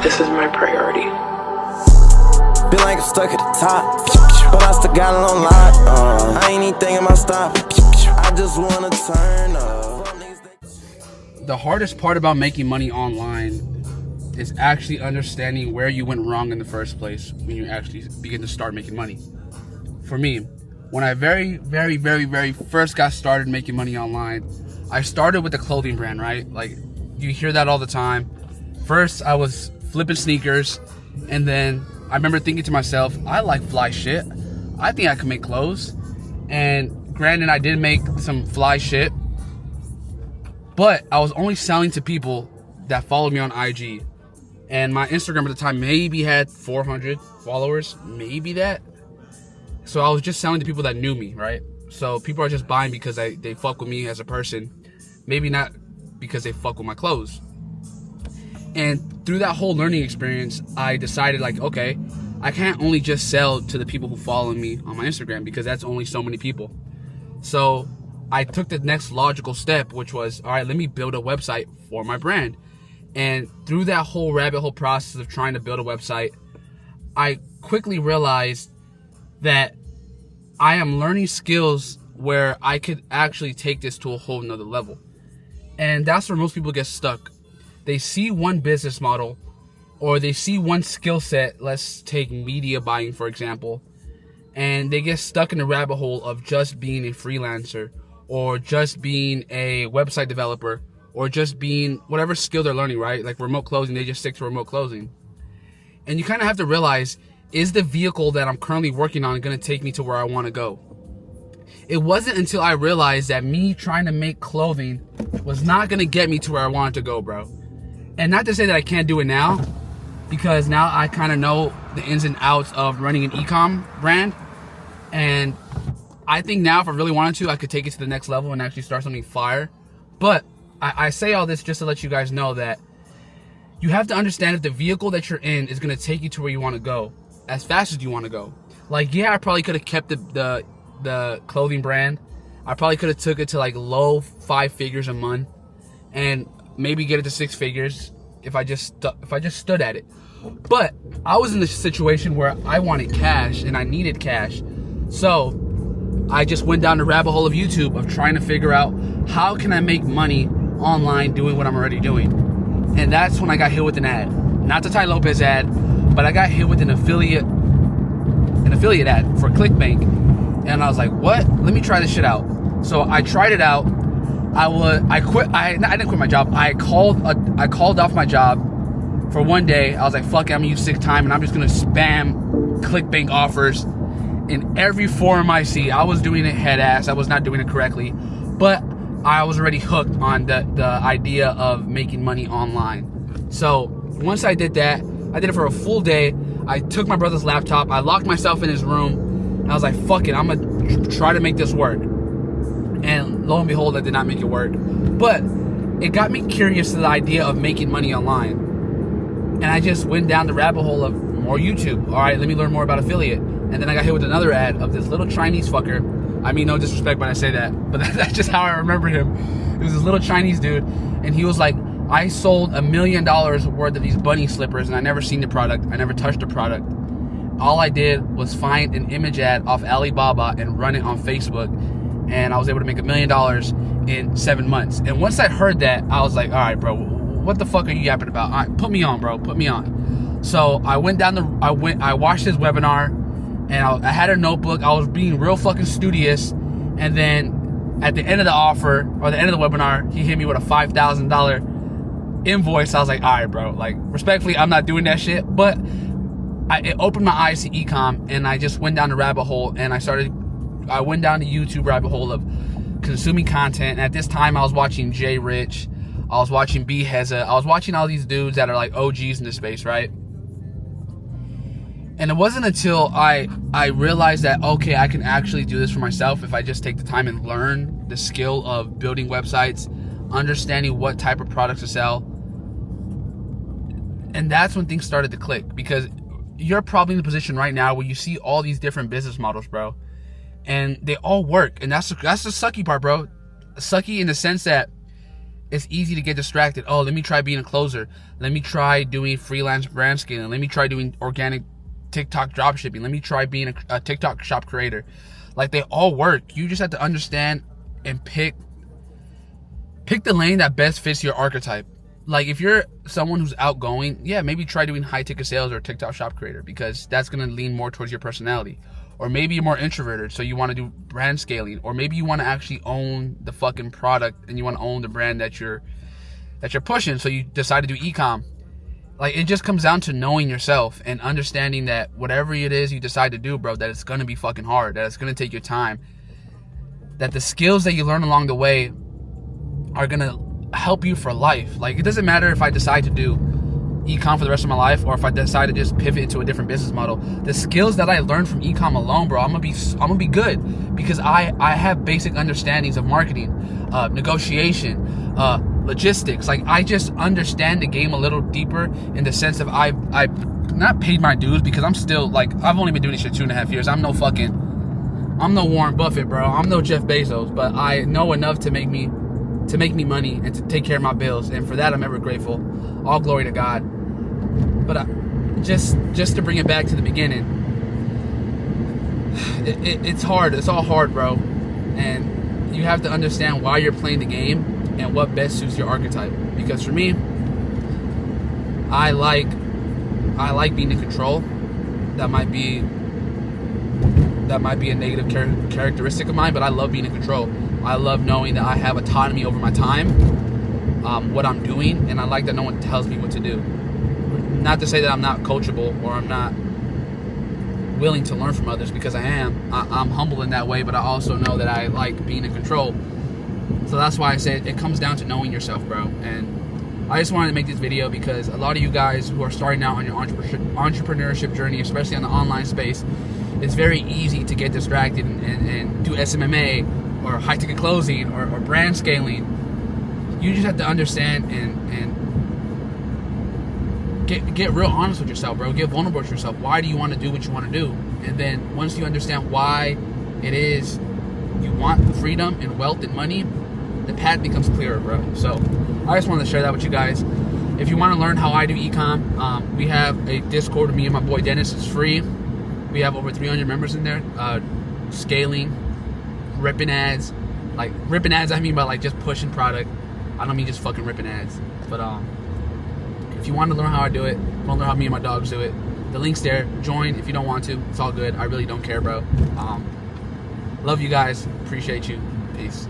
This is my priority. Feel like I'm stuck at the top, but I still got it on lock. I ain't even thinking about stopping. I just wanna turn up. The hardest part about making money online is actually understanding where you went wrong in the first place when you actually begin to start making money. For me, when I very first got started making money online, I started with a clothing brand, right? Like, you hear that all the time. First, I was flipping sneakers, and then I remember thinking to myself, I like fly shit. I think I can make clothes. And granted, I did make some fly shit, but I was only selling to people that followed me on IG. And my Instagram at the time maybe had 400 followers, maybe that. So I was just selling to people that knew me, right? So people are just buying because they fuck with me as a person, maybe not because they fuck with my clothes. And through that whole learning experience, I decided, like, okay, I can't only just sell to the people who follow me on my Instagram, because that's only so many people. So I took the next logical step, which was, all right, let me build a website for my brand. And through that whole rabbit hole process of trying to build a website, I quickly realized that I am learning skills where I could actually take this to a whole nother level. And that's where most people get stuck. They see one business model, or they see one skill set. Let's take media buying, for example. And they get stuck in the rabbit hole of just being a freelancer, or just being a website developer, or just being whatever skill they're learning, right? Like remote closing, they just stick to remote closing. And you kind of have to realize, is the vehicle that I'm currently working on going to take me to where I want to go? It wasn't until I realized that me trying to make clothing was not going to get me to where I wanted to go, bro. And not to say that I can't do it now, because now I kind of know the ins and outs of running an e-com brand. And I think now, if I really wanted to, I could take it to the next level and actually start something fire. But I say all this just to let you guys know that you have to understand if the vehicle that you're in is going to take you to where you want to go as fast as you want to go. Like, yeah, I probably could have kept the clothing brand. I probably could have took it to like low 5 figures a month, and maybe get it to 6 figures if I just stood at it. But I was in this situation where I wanted cash and I needed cash. So I just went down the rabbit hole of YouTube of trying to figure out, how can I make money online doing what I'm already doing? And that's when I got hit with an ad. Not the Tai Lopez ad, but I got hit with an affiliate ad for ClickBank. And I was like, what? Let me try this shit out. So I tried it out. I didn't quit my job. I called off my job for one day. I was like, fuck it, I'm gonna use sick time and I'm just gonna spam ClickBank offers in every forum I see. I was doing it head ass. I was not doing it correctly, but I was already hooked on the idea of making money online. So once I did that, I did it for a full day. I took my brother's laptop, I locked myself in his room, and I was like, fuck it, I'm gonna try to make this work. And lo and behold, I did not make it work. But it got me curious to the idea of making money online. And I just went down the rabbit hole of more YouTube. All right, let me learn more about affiliate. And then I got hit with another ad of this little Chinese fucker. I mean, no disrespect when I say that, but that's just how I remember him. It was this little Chinese dude, and he was like, I sold $1 million worth of these bunny slippers, and I never seen the product. I never touched the product. All I did was find an image ad off Alibaba and run it on Facebook. And I was able to make $1 million in 7 months. And once I heard that, I was like, all right, bro, what the fuck are you yapping about? All right, put me on, bro, put me on. So I watched his webinar, and I had a notebook. I was being real fucking studious. And then at the end of the offer, or the end of the webinar, he hit me with a $5,000 invoice. I was like, all right, bro, like, respectfully, I'm not doing that shit. But it opened my eyes to e-com, and I just went down the rabbit hole, and I went down the YouTube rabbit hole of consuming content. And at this time, I was watching Jay Rich, I was watching B Heza, I was watching all these dudes that are like OGs in this space, right? And it wasn't until I realized that, okay, I can actually do this for myself if I just take the time and learn the skill of building websites, understanding what type of products to sell. And that's when things started to click, because you're probably in the position right now where you see all these different business models, bro. And they all work. And that's the sucky part, bro. Sucky in the sense that it's easy to get distracted. Oh, let me try being a closer. Let me try doing freelance brand scaling. Let me try doing organic TikTok dropshipping. Let me try being a TikTok shop creator. Like, they all work. You just have to understand and pick the lane that best fits your archetype. Like, if you're someone who's outgoing, yeah, maybe try doing high ticket sales or TikTok shop creator, because that's going to lean more towards your personality. Or maybe you're more introverted, so you want to do brand scaling. Or maybe you want to actually own the fucking product and you want to own the brand that you're pushing, so you decide to do e-com. Like, it just comes down to knowing yourself and understanding that whatever it is you decide to do, bro, that it's going to be fucking hard, that it's going to take your time, that the skills that you learn along the way are going to help you for life. Like, it doesn't matter if I decide to do e-com for the rest of my life or if I decide to just pivot into a different business model. The skills that I learned from e-com alone, bro, I'm gonna be good, because I have basic understandings of marketing, negotiation, logistics. Like, I just understand the game a little deeper, in the sense of I've not paid my dues, because I'm still, like, I've only been doing this shit 2.5 years. I'm no Warren Buffett, bro. I'm no Jeff Bezos, but I know enough to make me money and to take care of my bills, and for that I'm ever grateful. All glory to God. But just to bring it back to the beginning, it's hard. It's all hard, bro, and you have to understand why you're playing the game and what best suits your archetype. Because for me, I like being in control. That might be a negative characteristic of mine, but I love being in control. I love knowing that I have autonomy over my time, what I'm doing, and I like that no one tells me what to do. Not to say that I'm not coachable or I'm not willing to learn from others, because I am. I'm humble in that way, but I also know that I like being in control. So that's why I say it comes down to knowing yourself, bro. And I just wanted to make this video because a lot of you guys who are starting out on your entrepreneurship journey, especially on the online space, it's very easy to get distracted and do SMMA or high ticket closing or brand scaling. You just have to understand and get real honest with yourself, bro. Get vulnerable with yourself. Why do you want to do what you want to do? And then once you understand why it is you want freedom and wealth and money, the path becomes clearer, bro. So I just wanted to share that with you guys. If you want to learn how I do e-com, we have a Discord with me and my boy Dennis. It's free. We have over 300 members in there. Scaling, ripping ads. Like, ripping ads, I mean by like just pushing product. I don't mean just fucking ripping ads. But if you want to learn how I do it, want to learn how me and my dogs do it, the link's there. Join if you don't want to. It's all good. I really don't care, bro. Love you guys. Appreciate you. Peace.